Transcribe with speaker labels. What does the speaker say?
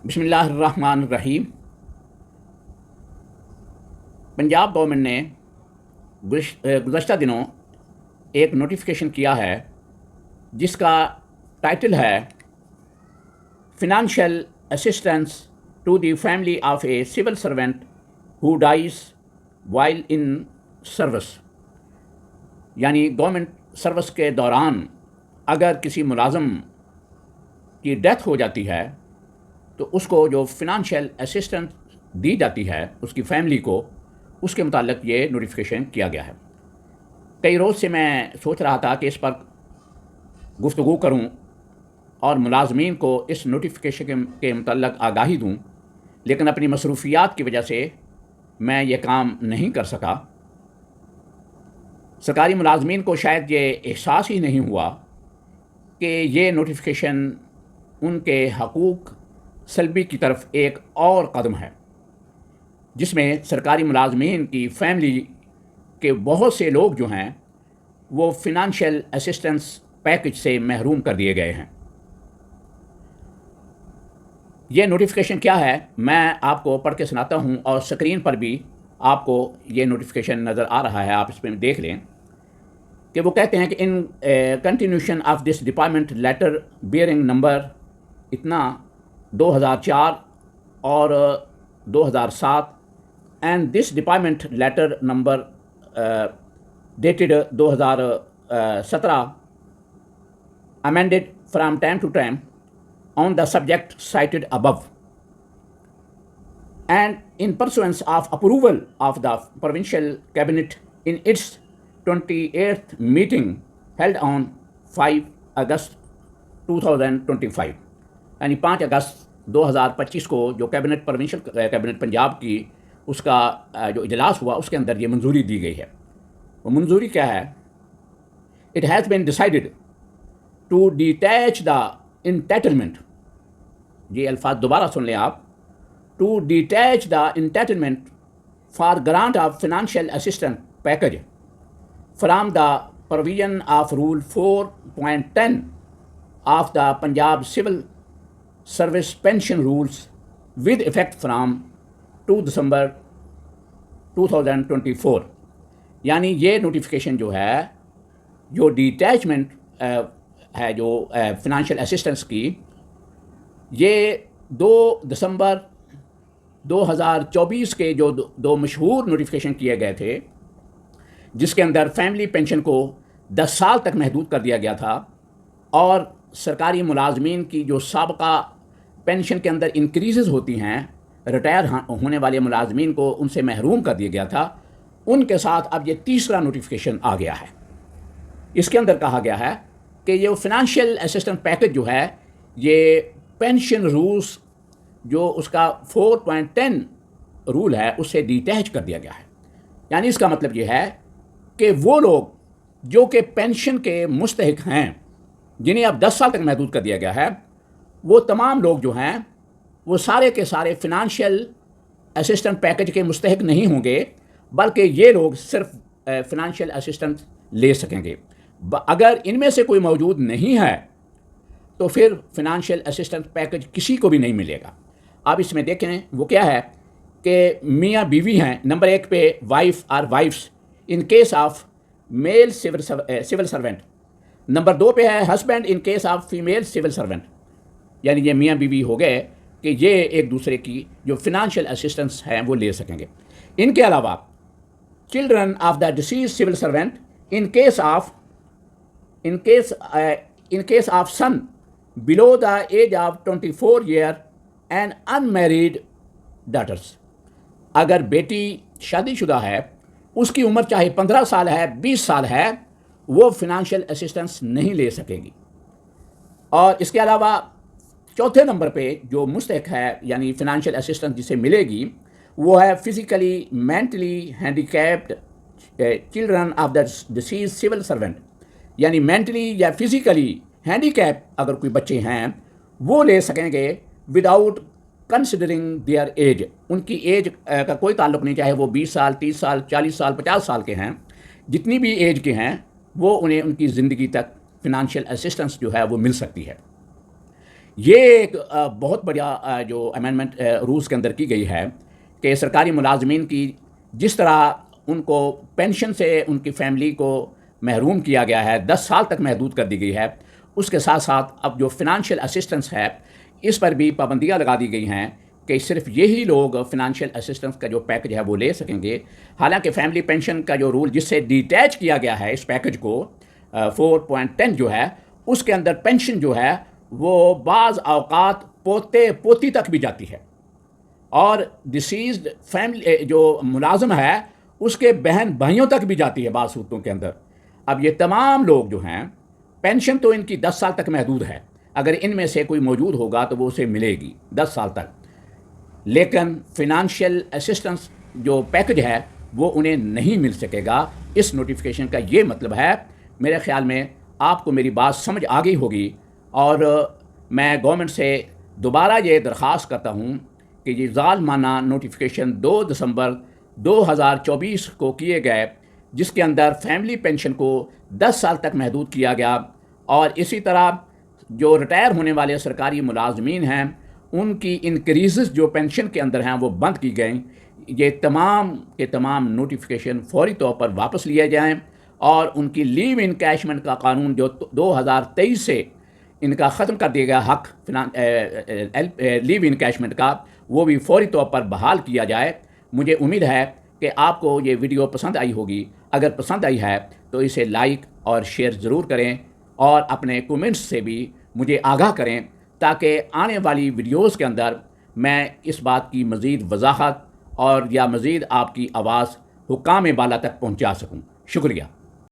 Speaker 1: بسم اللہ الرحمن الرحیم۔ پنجاب گورنمنٹ نے گزشتہ دنوں ایک نوٹیفیکیشن کیا ہے جس کا ٹائٹل ہے financial assistance to the family of a civil servant who dies while in service, یعنی گورنمنٹ سروس کے دوران اگر کسی ملازم کی ڈیتھ ہو جاتی ہے تو اس کو جو فنانشیل اسسٹنس دی جاتی ہے اس کی فیملی کو، اس کے متعلق یہ نوٹیفیکیشن کیا گیا ہے۔ کئی روز سے میں سوچ رہا تھا کہ اس پر گفتگو کروں اور ملازمین کو اس نوٹیفیکیشن کے متعلق آگاہی دوں، لیکن اپنی مصروفیات کی وجہ سے میں یہ کام نہیں کر سکا۔ سرکاری ملازمین کو شاید یہ احساس ہی نہیں ہوا کہ یہ نوٹیفیکیشن ان کے حقوق سلبی کی طرف ایک اور قدم ہے، جس میں سرکاری ملازمین کی فیملی کے بہت سے لوگ جو ہیں وہ فنانشیل اسسٹنس پیکج سے محروم کر دیے گئے ہیں۔ یہ نوٹیفیکیشن کیا ہے میں آپ کو پڑھ کے سناتا ہوں، اور اسکرین پر بھی آپ کو یہ نوٹیفیکیشن نظر آ رہا ہے، آپ اس میں دیکھ لیں کہ وہ کہتے ہیں کہ in continuation of this department letter bearing number اتنا 2004 اور 2007 and this department letter number dated 2017 amended from time to time on the subject cited above, and in pursuance of approval of the provincial cabinet in its 28th meeting held on 5 August 2025، یعنی 5 اگست 2025 کو جو cabinet provincial cabinet Punjab کی اس کا جو اجلاس ہوا اس کے اندر یہ منظوری دی گئی ہے۔ وہ منظوری کیا ہے؟ It has been decided to detach the entitlement، یہ الفاظ دوبارہ سن لیں آپ، to detach the entitlement for grant of financial assistance package from the provision of Rule 4.10 of the Punjab Civil Service Pension Rules with effect from 2 December 2024، یعنی یہ notification جو ہے، جو ڈیٹیچمنٹ ہے جو فنانشیل اسسٹنس کی، یہ 2 دسمبر 2024 کے جو دو مشہور نوٹیفیکیشن کیے گئے تھے، جس کے اندر فیملی پینشن کو 10 سال تک محدود کر دیا گیا تھا، اور سرکاری ملازمین کی جو سابقہ پینشن کے اندر انکریزز ہوتی ہیں، ریٹائر ہونے والے ملازمین کو ان سے محروم کر دیا گیا تھا، ان کے ساتھ اب یہ تیسرا نوٹیفیکیشن آ گیا ہے۔ اس کے اندر کہا گیا ہے کہ یہ فنانشیل اسسٹنس پیکج جو ہے، یہ پینشن رولز جو اس کا 4.10 رول ہے اس سے ڈیٹیچ کر دیا گیا ہے۔ یعنی اس کا مطلب یہ ہے کہ وہ لوگ جو کہ پینشن کے مستحق ہیں، جنہیں اب 10 سال تک محدود کر دیا گیا ہے، وہ تمام لوگ جو ہیں وہ سارے کے سارے فنانشیل اسسٹنس پیکج کے مستحق نہیں ہوں گے، بلکہ یہ لوگ صرف فنانشیل اسسٹنس لے سکیں گے۔ اگر ان میں سے کوئی موجود نہیں ہے تو پھر فنانشیل اسسٹنس پیکج کسی کو بھی نہیں ملے گا۔ آپ اس میں دیکھیں وہ کیا ہے کہ میاں بیوی ہیں، نمبر 1 پہ وائف اور wives in case of male civil servant, number 2 پہ ہے husband in case of female civil servant, یعنی یہ میاں بیوی ہو گئے کہ یہ ایک دوسرے کی جو فنانشیل اسسٹنس ہیں وہ لے سکیں گے۔ ان کے علاوہ children of the deceased civil servant in case of son below the age of 24 year and unmarried daughters، اگر بیٹی شادی شدہ ہے، اس کی عمر چاہے 15 سال ہے 20 سال ہے، وہ فنانشیل اسسٹنس نہیں لے سکے گی۔ اور اس کے علاوہ چوتھے نمبر پہ جو مستحق ہے یعنی فنانشیل اسسٹنس جسے ملے گی، وہ ہے physically mentally handicapped children of the deceased civil servant, یعنی مینٹلی یا فزیکلی ہینڈی کیپ اگر کوئی بچے ہیں وہ لے سکیں گے وداؤٹ کنسیڈرنگ دیئر ایج، ان کی ایج کا کوئی تعلق نہیں، چاہے وہ 20 سال 30 سال 40 سال 50 سال کے ہیں، جتنی بھی ایج کے ہیں وہ انہیں ان کی زندگی تک فنانشیل اسسٹنس جو ہے وہ مل سکتی ہے۔ یہ ایک بہت بڑا جو امینڈمنٹ رولز کے اندر کی گئی ہے کہ سرکاری ملازمین کی جس طرح ان کو پینشن سے ان کی فیملی کو محروم کیا گیا ہے، 10 سال تک محدود کر دی گئی ہے، اس کے ساتھ ساتھ اب جو فنانشیل اسسٹنس ہے اس پر بھی پابندیاں لگا دی گئی ہیں کہ صرف یہی لوگ فنانشیل اسسٹنس کا جو پیکج ہے وہ لے سکیں گے۔ حالانکہ فیملی پینشن کا جو رول جس سے ڈیٹیچ کیا گیا ہے اس پیکج کو 4.10 جو ہے، اس کے اندر پینشن جو ہے وہ بعض اوقات پوتے پوتی تک بھی جاتی ہے، اور ڈسیزڈ فیملی جو ملازم ہے اس کے بہن بھائیوں تک بھی جاتی ہے بعض صورتوں کے اندر۔ اب یہ تمام لوگ جو ہیں پینشن تو ان کی 10 سال تک محدود ہے، اگر ان میں سے کوئی موجود ہوگا تو وہ اسے ملے گی 10 سال تک، لیکن فنانشیل اسسٹنس جو پیکج ہے وہ انہیں نہیں مل سکے گا۔ اس نوٹیفیکیشن کا یہ مطلب ہے، میرے خیال میں آپ کو میری بات سمجھ آ گئی ہوگی، اور میں گورنمنٹ سے دوبارہ یہ درخواست کرتا ہوں کہ یہ ظالمانہ نوٹیفیکیشن 2 دسمبر 2024 کو کیے گئے، جس کے اندر فیملی پینشن کو 10 سال تک محدود کیا گیا، اور اسی طرح جو ریٹائر ہونے والے سرکاری ملازمین ہیں ان کی انکریزز جو پینشن کے اندر ہیں وہ بند کی گئیں، یہ تمام کے تمام نوٹیفیکیشن فوری طور پر واپس لیے جائیں، اور ان کی لیو انکیشمنٹ کا قانون جو 2023 سے ان کا ختم کر دیا گیا حق لیو انکیشمنٹ کا، وہ بھی فوری طور پر بحال کیا جائے۔ مجھے امید ہے کہ آپ کو یہ ویڈیو پسند آئی ہوگی، اگر پسند آئی ہے تو اسے لائک اور شیئر ضرور کریں، اور اپنے کومنٹس سے بھی مجھے آگاہ کریں تاکہ آنے والی ویڈیوز کے اندر میں اس بات کی مزید وضاحت اور یا مزید آپ کی آواز حکام بالا تک پہنچا سکوں۔ شکریہ۔